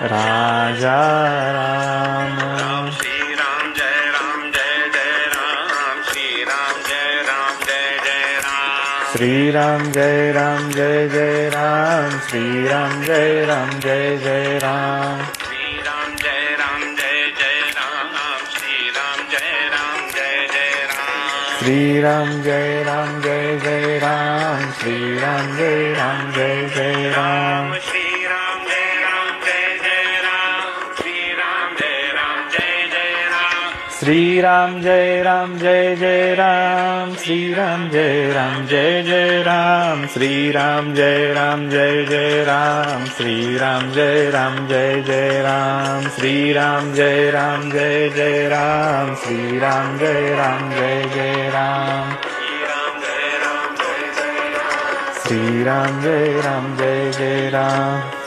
Raja Ram Shri Ram Jai Ram Jai Jai Ram Shri Ram Jai Ram Jai Jai Ram Shri Ram Jai Ram Jai Jai Ram Shri Ram Jai Ram Jai Jai Ram Shri Ram Jai Ram Jai Jai Ram Shri Ram Jai Ram Jai Jai Ram Shri Ram Jai Ram Jai Jai Ram Shri Ram Jai Ram Jai Jai Ram Shri Ram Jai Ram Jai Jai Ram Shri Ram Jai Ram Jai Jai Ram Shri Ram Jai Ram Jai Jai Ram Shri Ram Jai Ram Jai Jai Ram Shri Ram Jai Ram Jai Jai Ram Shri Ram Jai Ram Jai Jai Ram Shri Ram Jai Ram Jai Jai Ram Shri Ram Jai Ram Jai Jai Ram Shri Ram Jai Ram Jai Jai Ram Shri Ram Jai Ram Jai Jai Ram